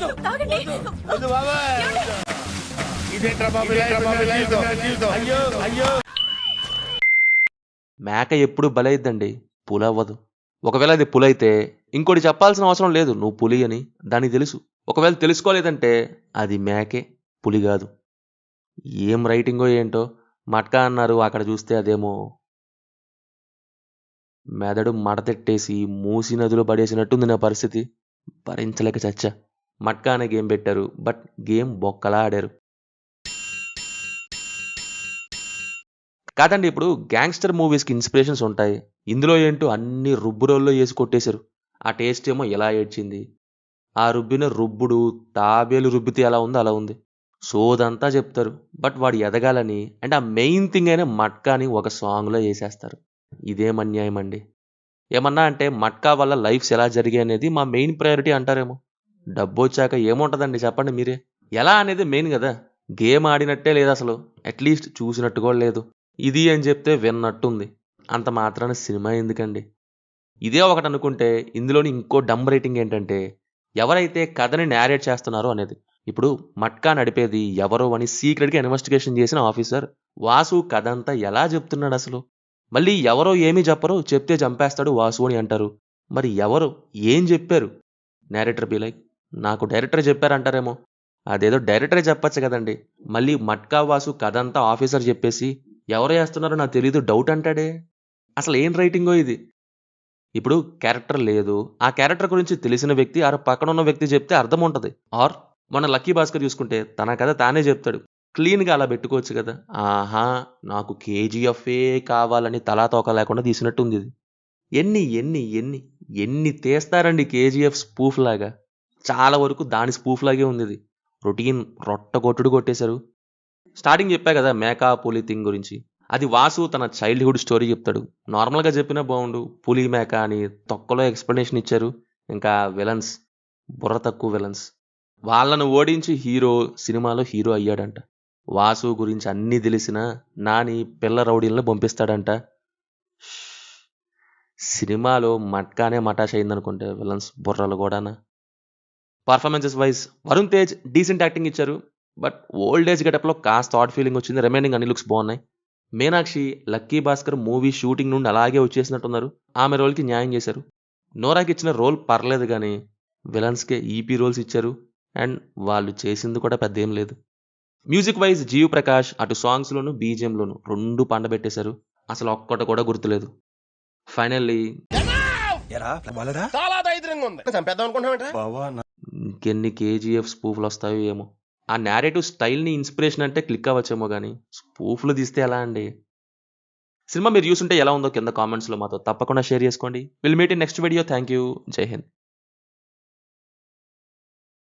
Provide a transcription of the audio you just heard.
తాగండి. మేక ఎప్పుడు బలైద్దండి, పులవ్వదు. ఒకవేళ అది పులైతే ఇంకోటి చెప్పాల్సిన అవసరం లేదు నువ్వు పులి అని, దానికి తెలుసు. ఒకవేళ తెలుసుకోలేదంటే అది మేకే, పులి కాదు. ఏం రైటింగో ఏంటో, మట్కా అన్నారు, అక్కడ చూస్తే అదేమో మెదడు మడతెట్టేసి మూసి నదిలో పడేసినట్టుంది నా పరిస్థితి. భరించలేక చచ్చా. మట్కా అనే గేమ్ పెట్టారు, బట్ గేమ్ బొక్కలా ఆడారు. కాదండి, ఇప్పుడు గ్యాంగ్స్టర్ మూవీస్కి ఇన్స్పిరేషన్స్ ఉంటాయి, ఇందులో ఏంటో అన్ని రుబ్బురోల్లో వేసి కొట్టేశారు. ఆ టేస్ట్ ఏమో ఎలా ఏడ్చింది, ఆ రుబ్బిన రుబ్బుడు తాబేలు రుబ్బితే ఎలా ఉందో అలా ఉంది. సోదంతా చెప్తారు, బట్ వాడు ఎదగాలని అండ్ ఆ మెయిన్ థింగ్ అయిన మట్కాని ఒక సాంగ్లో వేసేస్తారు. ఇదేం అన్యాయం అండి. ఏమన్నా అంటే మట్కా వల్ల లైఫ్స్ ఎలా జరిగాయి అనేది మా మెయిన్ ప్రయారిటీ అంటారేమో. డబ్బు వచ్చాక ఏముంటుందండి చెప్పండి మీరే. ఎలా అనేది మెయిన్ కదా. గేమ్ ఆడినట్టే లేదు అసలు, అట్లీస్ట్ చూసినట్టు కూడా లేదు. ఇది అని చెప్తే విన్నట్టుంది, అంత మాత్రాన సినిమా ఎందుకండి. ఇదే ఒకటి అనుకుంటే ఇందులోని ఇంకో డమ్ రేటింగ్ ఏంటంటే ఎవరైతే కథని నేరేట్ చేస్తున్నారో అనేది. ఇప్పుడు మట్కా నడిపేది ఎవరో అని సీక్రెట్గా ఇన్వెస్టిగేషన్ చేసిన ఆఫీసర్ వాసు కథ అంతా ఎలా చెప్తున్నాడు అసలు. మళ్ళీ ఎవరో ఏమీ చెప్పరు, చెప్తే చంపేస్తాడు వాసు అని అంటారు. మరి ఎవరు ఏం చెప్పారు? నేరేటర్ బి లైక్, నాకు డైరెక్టర్ చెప్పారంటారేమో. అదేదో డైరెక్టరే చెప్పచ్చు కదండి. మళ్ళీ మట్కా వాసు కథ అంతా ఆఫీసర్ చెప్పేసి ఎవరు వేస్తున్నారో నాకు తెలీదు డౌట్ అంటాడే. అసలు ఏం రైటింగో ఇది. ఇప్పుడు క్యారెక్టర్ లేదు, ఆ క్యారెక్టర్ గురించి తెలిసిన వ్యక్తి ఆరు పక్కన ఉన్న వ్యక్తి చెప్తే అర్థం ఉంటుంది. ఆర్ మన లక్కీ భాస్కర్ చూసుకుంటే తన కథ తానే చెప్తాడు, క్లీన్గా అలా పెట్టుకోవచ్చు కదా. ఆహా, నాకు కేజీఎఫ్ఏ కావాలని తలా తోక లేకుండా తీసినట్టుంది ఇది. ఎన్ని ఎన్ని ఎన్ని ఎన్ని తీస్తారండి కేజీఎఫ్ స్పూఫ్ లాగా. చాలా వరకు దాని స్పూఫ్ లాగే ఉంది ఇది. రొటీన్ రొట్ట కొట్టుడు కొట్టేశారు. స్టార్టింగ్ చెప్పా కదా మేకా పులి థింగ్ గురించి, అది వాసు తన చైల్డ్హుడ్ స్టోరీ చెప్తాడు. నార్మల్గా చెప్పినా బాగుండు, పులి మేక అని తొక్కలో ఎక్స్ప్లెనేషన్ ఇచ్చారు. ఇంకా విలన్స్, బుర్ర తక్కువ విలన్స్, వాళ్ళను ఓడించి హీరో సినిమాలో హీరో అయ్యాడంట. వాసు గురించి అన్నీ తెలిసిన నాని పిల్ల రౌడీలను పంపిస్తాడంట. సినిమాలో మట్కానే మటాష్ అయిందనుకుంటే విలన్స్ బుర్రలు కూడానా. Performances wise Varun Tej decent acting ఇచ్చారు, బట్ ఓల్డ్ ఏజ్ గెటప్లో కాస్త థాట్ ఫీలింగ్ వచ్చింది. రిమైనింగ్ అన్ని లుక్స్ బాగున్నాయి. Meenakshi lucky Bhaskar movie shooting నుండి అలాగే వచ్చేసినట్టున్నారు, ఆమె రోల్కి న్యాయం చేశారు. నోరాకి ఇచ్చిన రోల్ పర్లేదు కానీ విలన్స్కే ఈపీ రోల్స్ ఇచ్చారు, అండ్ వాళ్ళు చేసింది కూడా పెద్ద ఏం లేదు. మ్యూజిక్ వైజ్ జీవ్ ప్రకాష్ అటు సాంగ్స్లోను బీజిఎంలోను రెండు పండబెట్టేశారు, అసలు ఒక్కటి కూడా గుర్తులేదు. ఫైనల్లీ ఇంకెన్ని కేజీఎఫ్ స్పూఫ్లు వస్తాయో ఏమో. ఆ నేరేటివ్ స్టైల్ని ఇన్స్పిరేషన్ అంటే క్లిక్ అవ్వచ్చేమో కానీ స్పూఫ్లు తీస్తే ఎలా అండి. సినిమా మీరు చూసుంటే ఎలా ఉందో కింద కామెంట్స్లో మాతో తప్పకుండా షేర్ చేసుకోండి. Will meet in next video. Thank you. జై హింద్.